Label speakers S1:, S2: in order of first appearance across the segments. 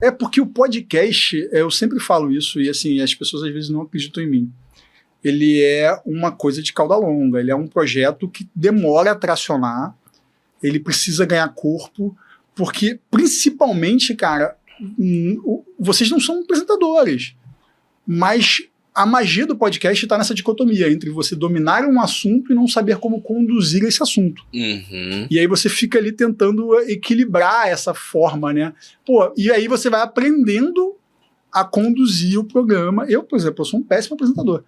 S1: É porque o podcast, eu sempre falo isso, e assim, as pessoas às vezes não acreditam em mim. Ele é uma coisa de cauda longa, ele é um projeto que demora a tracionar, ele precisa ganhar corpo, porque principalmente, cara, vocês não são apresentadores, mas a magia do podcast está nessa dicotomia entre você dominar um assunto e não saber como conduzir esse assunto.
S2: Uhum.
S1: E aí você fica ali tentando equilibrar essa forma, né? Pô, e aí você vai aprendendo a conduzir o programa. Eu, por exemplo, eu sou um péssimo apresentador.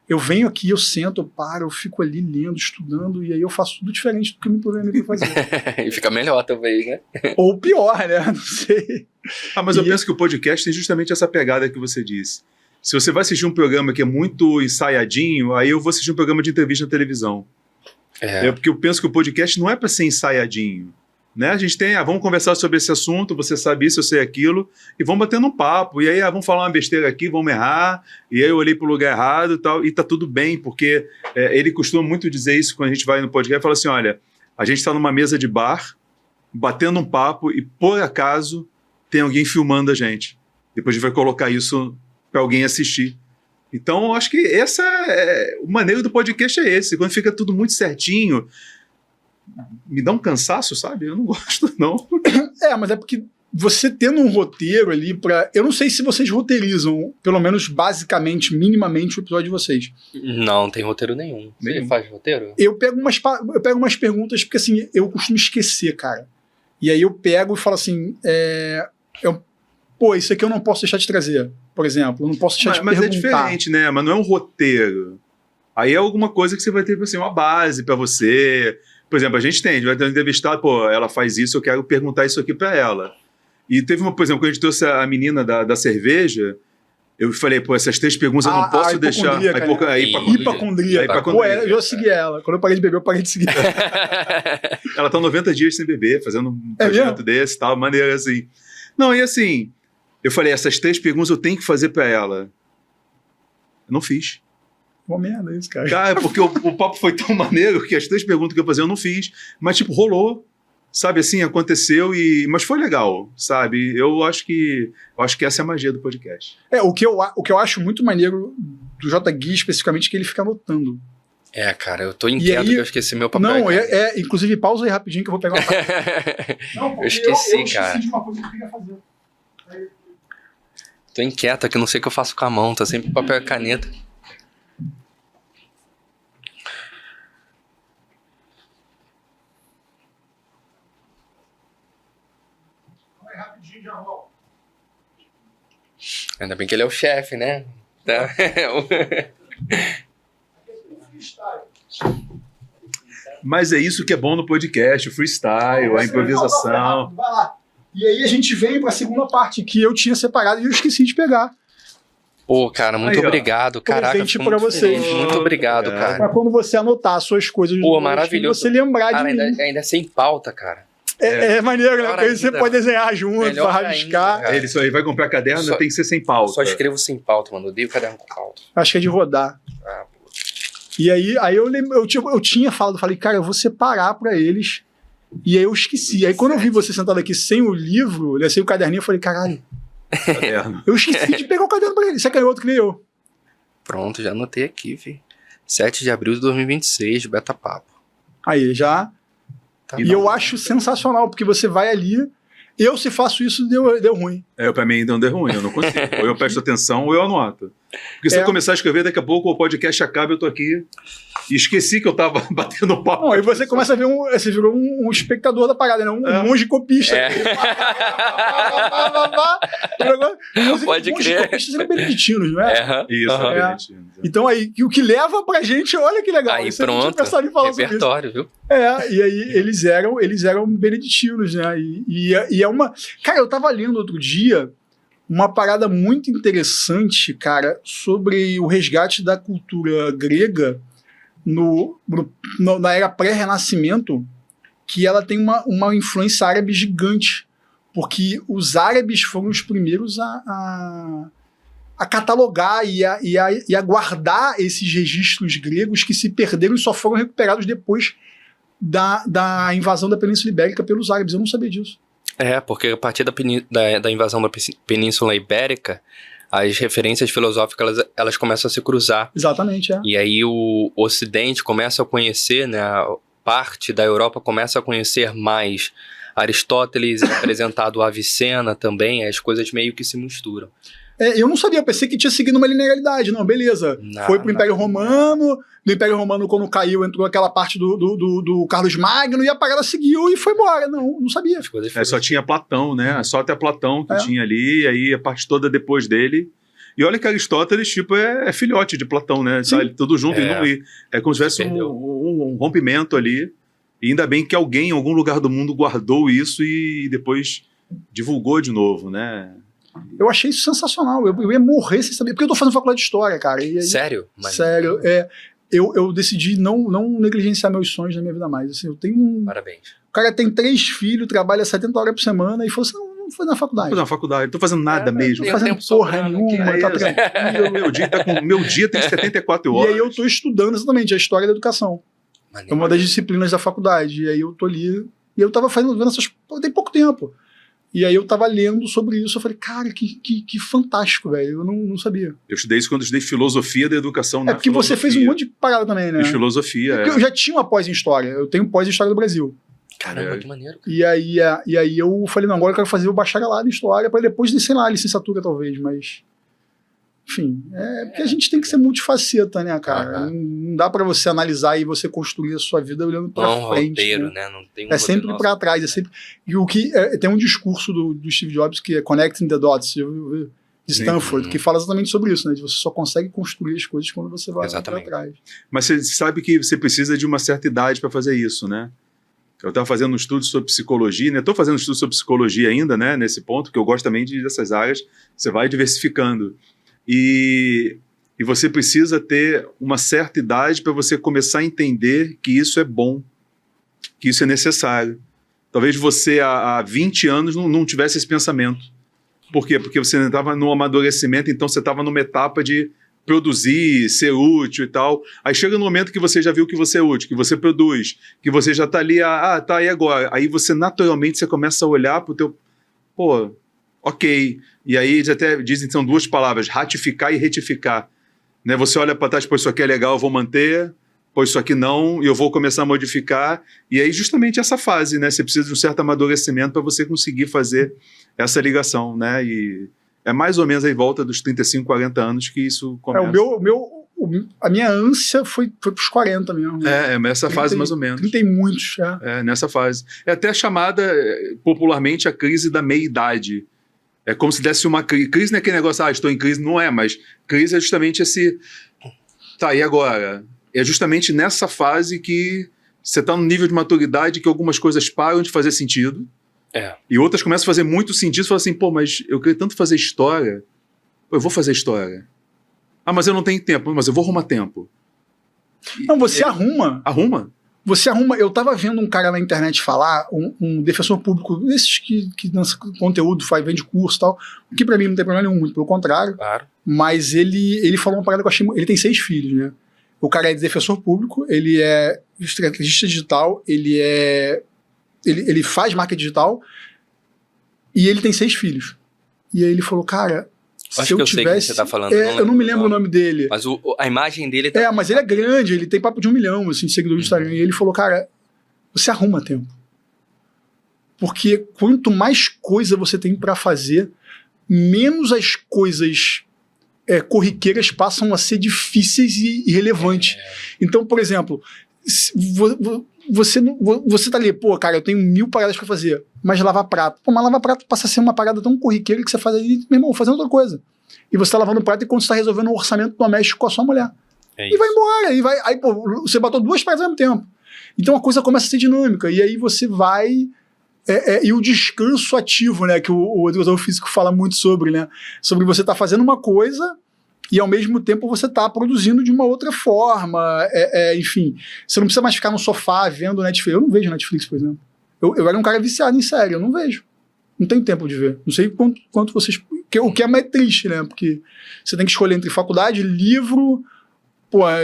S1: Eu venho aqui, eu sento, eu paro, eu fico ali lendo, estudando, e aí eu faço tudo diferente do que eu me programei para fazer.
S2: E fica melhor, talvez, né?
S1: Ou pior, né? Não sei.
S3: Mas eu penso que o podcast tem justamente essa pegada que você disse. Se você vai assistir um programa que é muito ensaiadinho, aí eu vou assistir um programa de entrevista na televisão. Porque eu penso que o podcast não é para ser ensaiadinho. Né? A gente tem, vamos conversar sobre esse assunto, você sabe isso, eu sei aquilo, e vamos batendo um papo, e aí vamos falar uma besteira aqui, vamos errar, e aí eu olhei para o lugar errado e tal, e tá tudo bem, porque ele costuma muito dizer isso quando a gente vai no podcast, e fala assim, olha, a gente está numa mesa de bar, batendo um papo, e por acaso tem alguém filmando a gente. Depois a gente vai colocar isso para alguém assistir. Então, eu acho que o maneiro do podcast é esse, quando fica tudo muito certinho, me dá um cansaço, sabe? Eu não gosto, não.
S1: Mas é porque você tendo um roteiro ali para... Eu não sei se vocês roteirizam, pelo menos basicamente, minimamente, o episódio de vocês.
S2: Não tem roteiro nenhum. Você faz roteiro?
S1: Eu pego umas perguntas, porque assim, eu costumo esquecer, cara. E aí eu pego e falo assim, isso aqui eu não posso deixar de trazer, por exemplo. Eu não posso deixar de perguntar. Mas é diferente,
S3: né? Mas não é um roteiro. Aí é alguma coisa que você vai ter, assim, uma base para você... Por exemplo, a gente vai ter um entrevistado, ela faz isso, eu quero perguntar isso aqui para ela. E teve por exemplo, quando a gente trouxe a menina da cerveja, eu falei, essas 3 perguntas eu não posso deixar.
S1: Hipacondríaca. Eu já segui ela. Quando eu parei de beber, eu parei de seguir.
S3: Ela tá 90 dias sem beber, fazendo um projeto desse, tal, maneira assim. Não, e assim, eu falei, essas 3 perguntas eu tenho que fazer para ela. Eu não fiz.
S1: Uma merda isso, cara.
S3: Cara, porque o papo foi tão maneiro que as 3 perguntas que eu fazia eu não fiz. Mas, rolou. Sabe, assim, aconteceu mas foi legal, sabe? Eu acho que essa é a magia do podcast.
S1: O que eu acho muito maneiro do J-Gui, especificamente, é que ele fica anotando.
S2: Cara, eu tô inquieto que eu esqueci meu papel.
S1: Não, inclusive, pausa aí rapidinho que eu vou pegar uma Não,
S2: eu esqueci,
S1: eu
S2: cara.
S1: esqueci de uma coisa que eu queria fazer.
S2: Tô inquieto, que eu não sei o que eu faço com a mão, tá sempre papel e caneta. Ainda bem que ele é o chefe, né?
S3: Mas é isso que é bom no podcast, o freestyle, a improvisação.
S1: Vai lá. E aí a gente vem para a segunda parte que eu tinha separado e eu esqueci de pegar.
S2: Pô, cara, muito obrigado. Caraca,
S1: presente para vocês.
S2: Muito obrigado, cara.
S1: Para quando você anotar as suas coisas,
S2: maravilhoso.
S1: Você lembrar
S2: cara,
S1: de mim.
S2: Ainda sem pauta, cara.
S1: É maneiro, né? Porque aí você pode desenhar junto, rabiscar.
S3: Ele só vai comprar caderno, tem que ser sem pauta.
S2: Só escrevo sem pauta, mano. Eu odeio caderno com pauta.
S1: Acho que é de rodar. E aí eu tinha falei, cara, eu vou separar pra eles. E aí eu esqueci. Aí quando eu vi você sentado aqui sem o livro, sem o caderninho, eu falei, caralho. Eu esqueci de pegar o caderno pra ele. Você ganhou outro que nem eu.
S2: Pronto, já anotei aqui, vi. 7 de abril de 2026, Beta Papo.
S1: Aí, já... E eu acho sensacional, porque você vai ali... Se faço isso, deu ruim.
S3: Pra mim ainda não deu ruim, eu não consigo. Ou eu presto atenção ou eu anoto. Porque se eu começar a escrever, daqui a pouco o podcast acaba, eu tô aqui e esqueci que eu tava batendo papo.
S1: Aí você começa a ver você virou um espectador da parada, né? Um monge copista.
S2: Pode crer.
S1: Monge copistas eram beneditinos, não é?
S3: Isso, beneditinos.
S1: Então aí, o que leva pra gente, olha que legal.
S2: Aí pronto, repertório, viu?
S1: E aí eles eram beneditinos, né? E é uma... Cara, eu tava lendo outro dia uma parada muito interessante, cara, sobre o resgate da cultura grega na era pré-renascimento, que ela tem uma influência árabe gigante, porque os árabes foram os primeiros a catalogar e a guardar esses registros gregos que se perderam e só foram recuperados depois da invasão da Península Ibérica pelos árabes. Eu não sabia disso.
S2: Porque a partir da invasão da Península Ibérica, as referências filosóficas elas começam a se cruzar.
S1: Exatamente,
S2: E aí o Ocidente começa a conhecer, né, parte da Europa começa a conhecer mais Aristóteles, apresentado a Avicena também, as coisas meio que se misturam.
S1: Eu não sabia, pensei que tinha seguido uma linearidade. Não, beleza. Foi pro Império Romano, do Império Romano, quando caiu, entrou aquela parte do Carlos Magno, e a parada seguiu e foi embora. Não sabia.
S3: Só tinha Platão, né? Só até Platão que tinha ali, e aí a parte toda depois dele. E olha que Aristóteles, tipo, é filhote de Platão, né? Tá, tudo junto e é como se tivesse um rompimento ali. E ainda bem que alguém em algum lugar do mundo guardou isso e depois divulgou de novo, né?
S1: Eu achei isso sensacional. Eu ia morrer sem saber. Porque eu tô fazendo faculdade de história, cara.
S2: Sério?
S1: Sério. Eu decidi não negligenciar meus sonhos na minha vida mais. Assim, eu tenho
S2: Parabéns.
S1: O cara tem 3 filhos, trabalha 70 horas por semana e falou assim, não vou fazer na faculdade.
S3: Vou fazer na faculdade. Não tô fazendo nada mesmo.
S1: Não tô fazendo porra nenhuma, tá tranquilo.
S3: Meu dia tem 74 horas.
S1: E aí eu tô estudando exatamente a história da educação. É uma das disciplinas da faculdade. E aí eu tô ali. E eu tava vendo essas. Tem pouco tempo. E aí eu tava lendo sobre isso. Eu falei, cara, que fantástico, velho. Eu não sabia.
S3: Eu estudei isso quando eu estudei filosofia da educação.
S1: Porque você fez um monte de parada também, né?
S3: De filosofia.
S1: Eu já tinha uma pós em história. Eu tenho pós em história do Brasil.
S2: Caramba, que maneiro.
S1: E aí eu falei, não, agora eu quero fazer o bacharelado em história para depois, sei lá, licenciatura talvez, mas... Enfim, porque a gente tem que ser multifaceta, né, cara? Não dá pra você analisar e você construir a sua vida olhando pra frente.
S2: Roteiro,
S1: né?
S2: Não tem
S1: é sempre pra trás, é sempre... E o que... tem um discurso do Steve Jobs que é Connecting the Dots, de Stanford, que fala exatamente sobre isso, né? De você só consegue construir as coisas quando você vai pra trás.
S3: Mas você sabe que você precisa de uma certa idade pra fazer isso, né? Eu estava fazendo um estudo sobre psicologia, né? Estou fazendo um estudo sobre psicologia ainda, né? Nesse ponto, que eu gosto também dessas áreas. Você vai diversificando. E você precisa ter uma certa idade para você começar a entender que isso é bom, que isso é necessário. Talvez você, há 20 anos, não tivesse esse pensamento. Por quê? Porque você estava no amadurecimento, então você estava numa etapa de produzir, ser útil e tal. Aí chega no momento que você já viu que você é útil, que você produz, que você já está ali, tá, e agora? Aí você naturalmente você começa a olhar para o teu... Pô, ok. E aí eles até dizem que são 2 palavras, ratificar e retificar. Né? Você olha para trás, pô, isso aqui é legal, eu vou manter, pô, isso aqui não, e eu vou começar a modificar. E aí justamente essa fase, né? Você precisa de um certo amadurecimento para você conseguir fazer essa ligação, né? E é mais ou menos aí volta dos 35, 40 anos que isso começa.
S1: A minha ânsia foi pros 40 mesmo.
S3: Essa fase mais ou menos.
S1: 30 e muitos,
S3: nessa fase. É até chamada popularmente a crise da meia-idade. É como se desse uma crise. Crise não é aquele negócio, estou em crise, não é, mas crise é justamente esse... Tá, e agora? É justamente nessa fase que você está num nível de maturidade que algumas coisas param de fazer sentido. E outras começam a fazer muito sentido. Você fala assim, pô, mas eu queria tanto fazer história. Pô, eu vou fazer história. Mas eu não tenho tempo. Mas eu vou arrumar tempo.
S1: Não, você arruma.
S3: Arruma?
S1: Você arruma. Eu tava vendo um cara na internet falar, um defensor público, desses que lança conteúdo, vende curso e tal, que pra mim não tem problema nenhum, muito pelo contrário.
S2: Claro.
S1: Mas ele falou uma parada que eu achei... Ele tem 6 filhos, né? O cara é defensor público, ele é estrategista digital, ele faz marketing digital e ele tem 6 filhos. E aí ele falou, cara,
S2: Acho
S1: se eu
S2: que
S1: tivesse...
S2: sei quem você tá falando.
S1: Eu não me lembro o nome dele.
S2: Mas a imagem dele... Tá...
S1: mas ele é grande, ele tem papo de 1 milhão assim, de seguidores do Instagram. E ele falou, cara, você arruma tempo. Porque quanto mais coisa você tem pra fazer, menos as coisas corriqueiras passam a ser difíceis e irrelevantes. Então, por exemplo, você tá ali, pô, cara, eu tenho 1000 paradas pra fazer, mas lavar prato. Pô, mas lavar prato passa a ser uma parada tão corriqueira que você faz ali, meu irmão, fazendo outra coisa. E você tá lavando prato enquanto você tá resolvendo um orçamento doméstico com a sua mulher. E vai embora. Aí, pô, você botou 2 paradas ao mesmo tempo. Então a coisa começa a ser dinâmica. E aí você vai... e o descanso ativo, né, que o educador físico fala muito sobre, né? Sobre você tá fazendo uma coisa e ao mesmo tempo você tá produzindo de uma outra forma. Enfim, você não precisa mais ficar no sofá vendo Netflix. Eu não vejo Netflix, por exemplo. Eu era um cara viciado em série, eu não vejo. Não tenho tempo de ver. Não sei quanto vocês... O que é mais triste, né? Porque você tem que escolher entre faculdade, livro,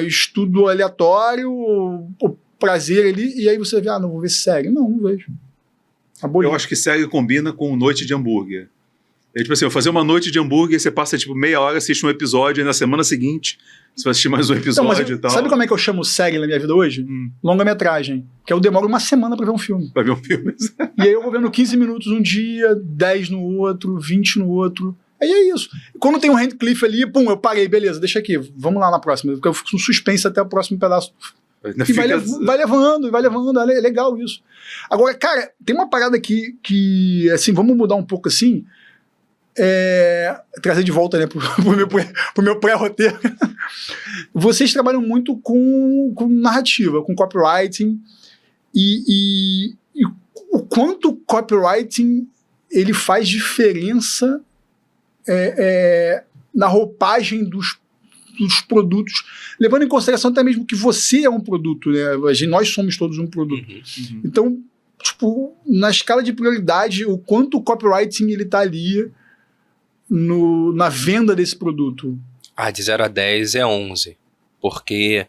S1: estudo aleatório, prazer ali, e aí você vê, não vou ver série. Não vejo. Abolir.
S3: Eu acho que SEG combina com noite de hambúrguer. É tipo assim, eu fazer uma noite de hambúrguer, você passa tipo meia hora, assiste um episódio, e na semana seguinte você vai assistir mais um episódio e tal.
S1: Sabe como é que eu chamo série na minha vida hoje? Longa-metragem. Que eu demoro uma semana pra ver um filme.
S3: Pra ver um filme.
S1: E aí eu vou vendo 15 minutos um dia, 10 no outro, 20 no outro. Aí é isso. Quando tem um Handcliffe ali, pum, eu parei, beleza, deixa aqui, vamos lá na próxima. Porque eu fico com suspense até o próximo pedaço. E vai levando, é legal isso. Agora, cara, tem uma parada aqui que, assim, vamos mudar um pouco assim, trazer de volta, né, pro meu pré-roteiro. Vocês trabalham muito com narrativa, com copywriting, e o quanto o copywriting ele faz diferença na roupagem dos produtos, levando em consideração até mesmo que você é um produto, né? Nós somos todos um produto.
S3: Uhum.
S1: Então, tipo, na escala de prioridade, o quanto o copywriting ele tá ali na venda desse produto?
S2: De 0 a 10 é 11. Porque,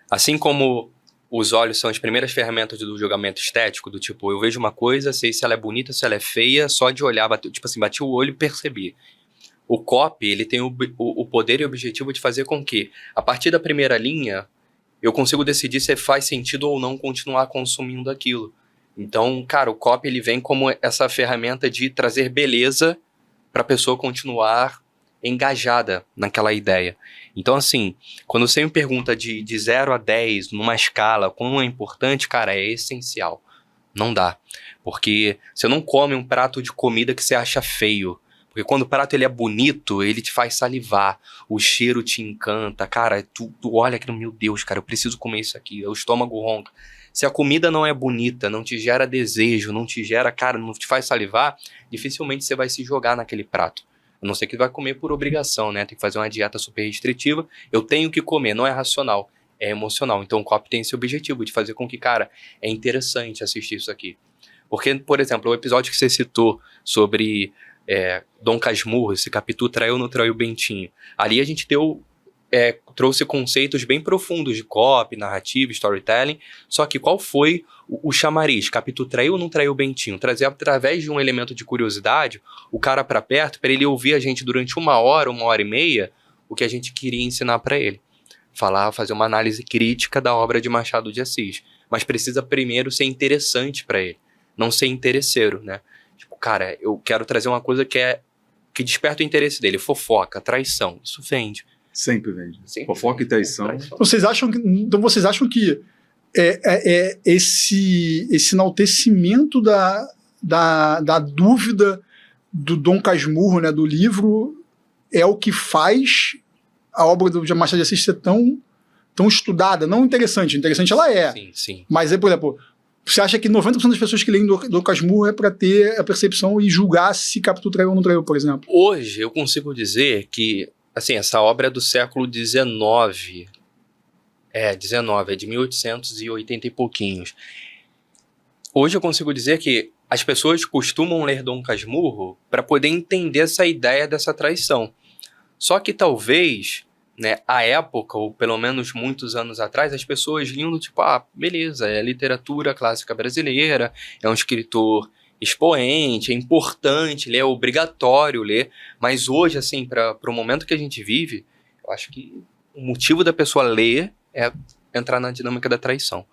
S2: assim como os olhos são as primeiras ferramentas do julgamento estético, do tipo, eu vejo uma coisa, sei se ela é bonita, se ela é feia, só de olhar, bati o olho e percebi. O copy, ele tem o poder e o objetivo de fazer com que, a partir da primeira linha, eu consigo decidir se faz sentido ou não continuar consumindo aquilo. Então, cara, o copy, ele vem como essa ferramenta de trazer beleza para a pessoa continuar engajada naquela ideia. Então, assim, quando você me pergunta de 0 a 10, numa escala, como é importante, cara, é essencial. Não dá. Porque você não come um prato de comida que você acha feio. Porque quando o prato ele é bonito, ele te faz salivar. O cheiro te encanta. Cara, tu olha aquilo, meu Deus, cara, eu preciso comer isso aqui. O estômago ronca. Se a comida não é bonita, não te gera desejo, não te gera, cara, não te faz salivar, dificilmente você vai se jogar naquele prato. A não ser que vai comer por obrigação, né? Tem que fazer uma dieta super restritiva. Eu tenho que comer, não é racional, é emocional. Então o copy tem esse objetivo de fazer com que, cara, é interessante assistir isso aqui. Porque, por exemplo, o episódio que você citou sobre Dom Casmurro, esse Capitu traiu ou não traiu o Bentinho. Ali a gente trouxe conceitos bem profundos de copy, narrativa, storytelling. Só que qual foi o chamariz? Capitu traiu ou não traiu o Bentinho? Trazer através de um elemento de curiosidade o cara pra perto, para ele ouvir a gente durante 1 hora, 1h30, o que a gente queria ensinar para ele. Fazer uma análise crítica da obra de Machado de Assis. Mas precisa primeiro ser interessante para ele, não ser interesseiro, né? Tipo, cara, eu quero trazer uma coisa que desperta o interesse dele. Fofoca, traição, isso vende.
S3: Sempre vende. Fofoca e traição.
S1: Vocês acham que esse enaltecimento da dúvida do Dom Casmurro, né, do livro, é o que faz a obra do Machado de Assis ser tão estudada? Não interessante ela é.
S2: Sim, sim.
S1: Mas, por exemplo, você acha que 90% das pessoas que leem Dom Casmurro é para ter a percepção e julgar se Capitu traiu ou não traiu, por exemplo?
S2: Hoje eu consigo dizer que, assim, essa obra é do século XIX. 19, é de 1880 e pouquinhos. Hoje eu consigo dizer que as pessoas costumam ler Dom Casmurro para poder entender essa ideia dessa traição. Só que talvez, né, à época, ou pelo menos muitos anos atrás, as pessoas liam do tipo, beleza, é literatura clássica brasileira, é um escritor expoente, é importante ler, é obrigatório ler, mas hoje, assim, para o momento que a gente vive, eu acho que o motivo da pessoa ler é entrar na dinâmica da traição.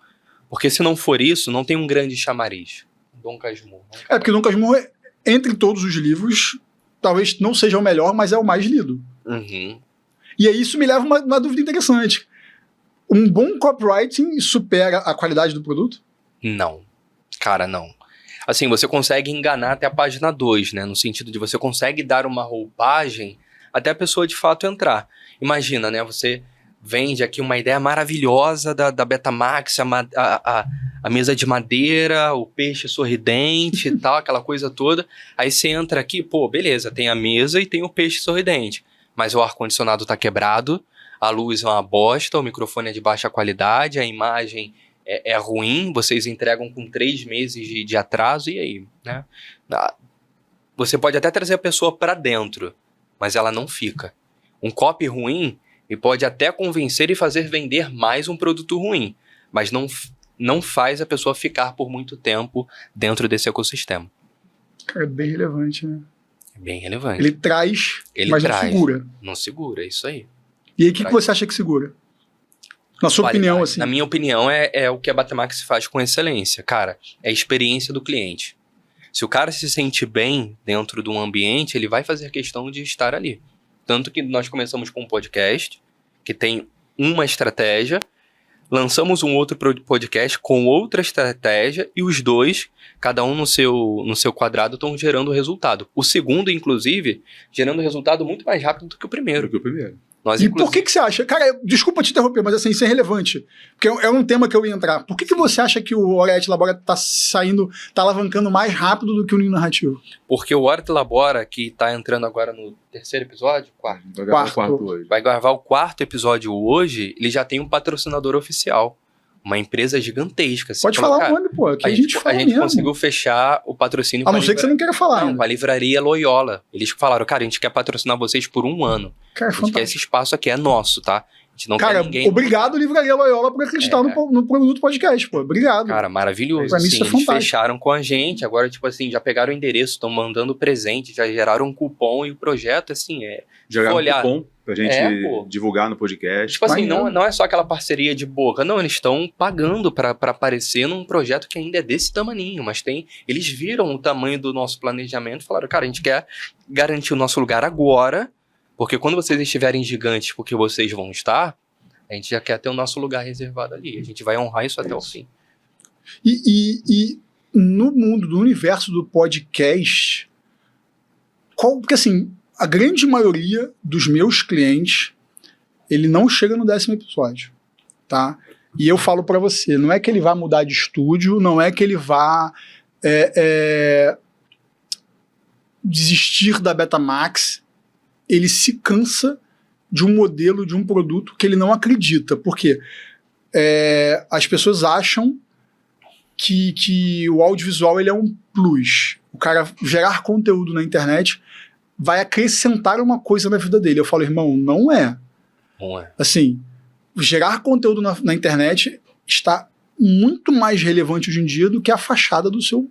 S2: Porque se não for isso, não tem um grande chamariz. Dom Casmurro.
S1: Porque Dom Casmurro, entre todos os livros, talvez não seja o melhor, mas é o mais lido.
S2: Uhum.
S1: E aí isso me leva a uma dúvida interessante. Um bom copywriting supera a qualidade do produto?
S2: Não. Cara, não. Assim, você consegue enganar até a página 2, né? No sentido de você consegue dar uma roupagem até a pessoa de fato entrar. Imagina, né? Você vende aqui uma ideia maravilhosa da Betamax, a mesa de madeira, o peixe sorridente e tal, aquela coisa toda. Aí você entra aqui, pô, beleza, tem a mesa e tem o peixe sorridente. Mas o ar-condicionado tá quebrado, a luz é uma bosta, o microfone é de baixa qualidade, a imagem é ruim, vocês entregam com 3 meses de atraso, e aí, né? Você pode até trazer a pessoa para dentro, mas ela não fica. Um copy ruim e pode até convencer e fazer vender mais um produto ruim, mas não não faz a pessoa ficar por muito tempo dentro desse ecossistema.
S1: Cara, é bem relevante, né?
S2: É bem relevante.
S1: Ele traz, mas não segura.
S2: Não segura, é isso aí.
S1: E aí, o que você acha que segura? Na sua opinião, assim.
S2: Na minha opinião, é o que a Batamax faz com excelência. Cara, é a experiência do cliente. Se o cara se sente bem dentro de um ambiente, ele vai fazer questão de estar ali. Tanto que nós começamos com um podcast, que tem uma estratégia, lançamos um outro podcast com outra estratégia, e os dois, cada um no seu quadrado, estão gerando resultado. O segundo, inclusive, gerando resultado muito mais rápido do que o primeiro.
S1: E por que você acha? Cara, desculpa te interromper, mas assim, isso é relevante. Porque é um tema que eu ia entrar. Por que você acha que o Hora et Labora tá alavancando mais rápido do que o Ninho Narrativo?
S2: Porque o Hora et Labora, que tá entrando agora no terceiro episódio, quarto. Vai gravar o quarto episódio hoje, ele já tem um patrocinador oficial. Uma empresa gigantesca.
S1: Pode falar o nome, pô. Aqui a gente fala mesmo.
S2: Conseguiu fechar o patrocínio.
S1: A não ser que você não queira falar.
S2: Não, com a livraria Loyola. Eles falaram, cara, a gente quer patrocinar vocês por 1 ano.
S1: Cara,
S2: a gente quer esse espaço aqui, é nosso, tá? A gente não quer ninguém.
S1: Obrigado, livraria Loyola, por acreditar no produto podcast, pô. Obrigado.
S2: Cara, maravilhoso.
S1: Pra mim isso é
S2: eles
S1: fantástico.
S2: fecharam com a gente. Agora, tipo assim, já pegaram o endereço, estão mandando presente, já geraram um cupom, e o projeto, assim,
S3: Geraram um cupom pra gente divulgar no podcast.
S2: Tipo assim, não é só aquela parceria de boca. Não, eles estão pagando pra aparecer num projeto que ainda é desse tamaninho. Mas eles viram o tamanho do nosso planejamento e falaram, cara, a gente quer garantir o nosso lugar agora, porque quando vocês estiverem gigantes, porque vocês vão estar, a gente já quer ter o nosso lugar reservado ali. A gente vai honrar isso até o fim.
S1: E no mundo, no universo do podcast, porque assim, a grande maioria dos meus clientes, ele não chega no 10º episódio, tá? E eu falo pra você, não é que ele vai mudar de estúdio, não é que ele vá desistir da Betamax, ele se cansa de um modelo, de um produto que ele não acredita. Por quê? As pessoas acham que o audiovisual ele é um plus. O cara gerar conteúdo na internet vai acrescentar uma coisa na vida dele. Eu falo, irmão, não é.
S2: Não é. Assim,
S1: gerar conteúdo na internet está muito mais relevante hoje em dia do que a fachada do seu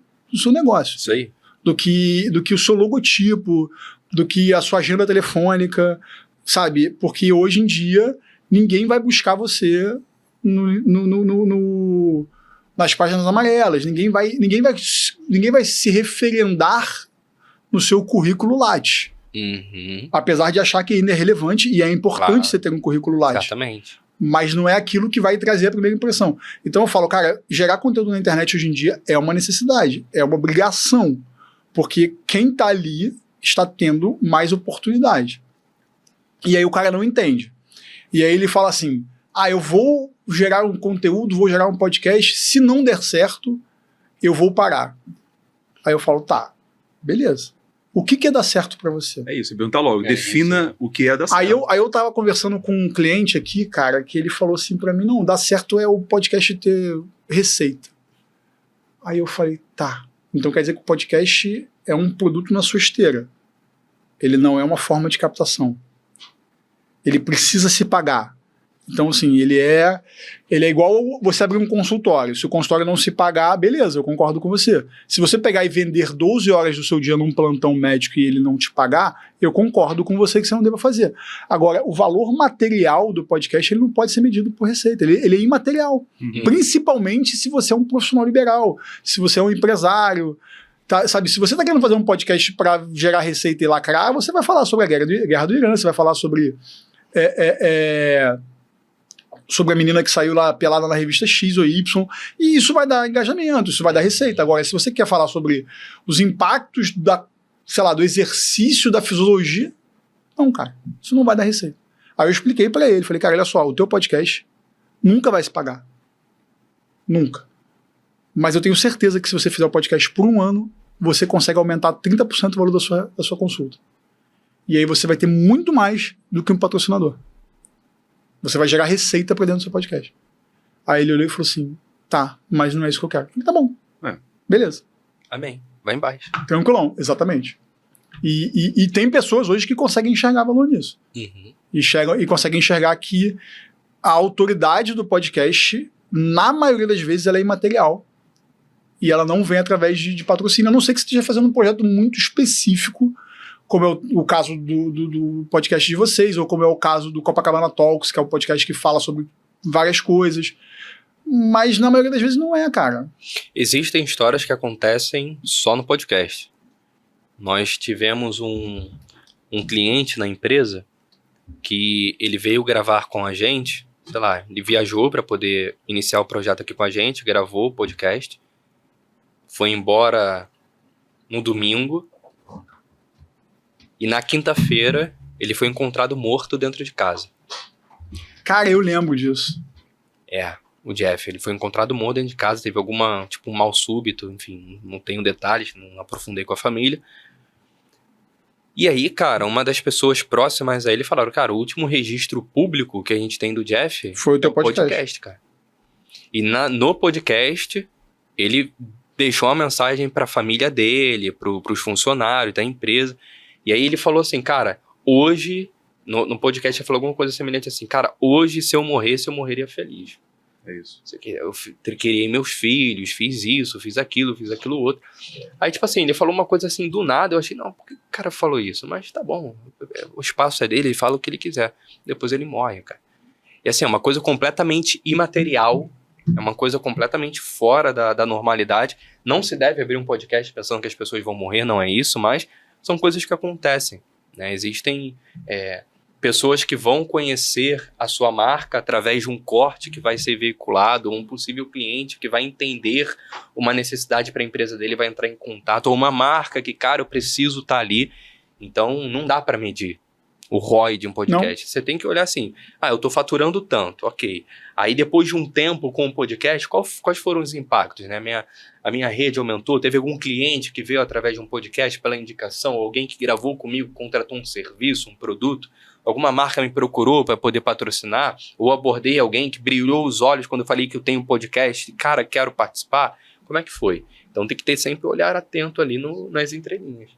S1: negócio.
S2: Isso aí.
S1: Do que o seu logotipo, do que a sua agenda telefônica, sabe? Porque hoje em dia ninguém vai buscar você nas páginas amarelas, ninguém vai se referendar no seu currículo Lattes.
S2: Uhum.
S1: Apesar de achar que ainda é relevante e é importante você ter um currículo Lattes.
S2: Exatamente.
S1: Mas não é aquilo que vai trazer a primeira impressão. Então eu falo, cara, gerar conteúdo na internet hoje em dia é uma necessidade, é uma obrigação, porque quem está ali está tendo mais oportunidade. E aí o cara não entende. E aí ele fala assim, eu vou gerar um conteúdo, vou gerar um podcast, se não der certo, eu vou parar. Aí eu falo, tá, beleza. O que é dar certo pra você?
S3: É isso, perguntar logo, defina isso. O que é dar certo.
S1: Aí eu tava conversando com um cliente aqui, cara, que ele falou assim pra mim, não, dar certo é o podcast ter receita. Aí eu falei, tá, então quer dizer que o podcast é um produto na sua esteira. Ele não é uma forma de captação. Ele precisa se pagar. Então, assim, ele é igual você abrir um consultório. Se o consultório não se pagar, beleza, eu concordo com você. Se você pegar e vender 12 horas do seu dia num plantão médico e ele não te pagar, eu concordo com você que você não deva fazer. Agora, o valor material do podcast, ele não pode ser medido por receita. Ele é imaterial. Uhum. Principalmente se você é um profissional liberal, se você é um empresário. Tá, sabe, se você está querendo fazer um podcast para gerar receita e lacrar, você vai falar sobre a guerra do Irã, você vai falar sobre a menina que saiu lá pelada na revista X ou Y, e isso vai dar engajamento, isso vai dar receita. Agora, se você quer falar sobre os impactos do exercício da fisiologia, não, cara, isso não vai dar receita. Aí eu expliquei para ele, falei, cara, olha só, o teu podcast nunca vai se pagar. Nunca. Mas eu tenho certeza que se você fizer o podcast por 1 ano, você consegue aumentar 30% o valor da sua consulta. E aí você vai ter muito mais do que um patrocinador. Você vai gerar receita para dentro do seu podcast. Aí ele olhou e falou assim, tá, mas não é isso que eu quero. Tá bom. Beleza.
S2: Amém. Vai embaixo.
S1: Tranquilão, exatamente. E tem pessoas hoje que conseguem enxergar valor nisso.
S2: Uhum.
S1: E conseguem enxergar que a autoridade do podcast na maioria das vezes, ela é imaterial. E ela não vem através de patrocínio, a não ser que você esteja fazendo um projeto muito específico, como é o caso do podcast de vocês, ou como é o caso do Copacabana Talks, que é o podcast que fala sobre várias coisas. Mas na maioria das vezes não é, cara.
S2: Existem histórias que acontecem só no podcast. Nós tivemos um cliente na empresa que ele veio gravar com a gente, sei lá, ele viajou para poder iniciar o projeto aqui com a gente, gravou o podcast, foi embora no domingo e na quinta-feira ele foi encontrado morto dentro de casa.
S1: Cara, eu lembro disso.
S2: O Jeff, ele foi encontrado morto dentro de casa, teve alguma, tipo, um mal súbito, enfim, não tenho detalhes, não aprofundei com a família. E aí, cara, uma das pessoas próximas a ele falaram, cara, o último registro público que a gente tem do Jeff
S1: foi o teu podcast,
S2: cara. E no podcast, ele deixou uma mensagem pra família dele, pros funcionários da empresa, e aí ele falou assim, cara, hoje, no podcast ele falou alguma coisa semelhante assim, cara, hoje se eu morresse, eu morreria feliz.
S3: É isso.
S2: Eu criei meus filhos, fiz isso, fiz aquilo outro. Aí, tipo assim, ele falou uma coisa assim do nada. Eu achei, não, por que o cara falou isso? Mas tá bom, o espaço é dele, ele fala o que ele quiser. Depois ele morre, cara. E assim, é uma coisa completamente imaterial, é uma coisa completamente fora da normalidade. Não se deve abrir um podcast pensando que as pessoas vão morrer, não é isso, mas são coisas que acontecem, né? Existem pessoas que vão conhecer a sua marca através de um corte que vai ser veiculado, ou um possível cliente que vai entender uma necessidade para a empresa dele, vai entrar em contato, ou uma marca que, cara, eu preciso estar ali. Então, não dá para medir o ROI de um podcast. Não. Você tem que olhar assim, eu estou faturando tanto, ok. Aí, depois de um tempo com o podcast, quais foram os impactos, né? A minha rede aumentou, teve algum cliente que veio através de um podcast pela indicação, ou alguém que gravou comigo, contratou um serviço, um produto, alguma marca me procurou para poder patrocinar, ou abordei alguém que brilhou os olhos quando eu falei que eu tenho um podcast, cara, quero participar. Como é que foi? Então tem que ter sempre um olhar atento ali nas entrelinhas.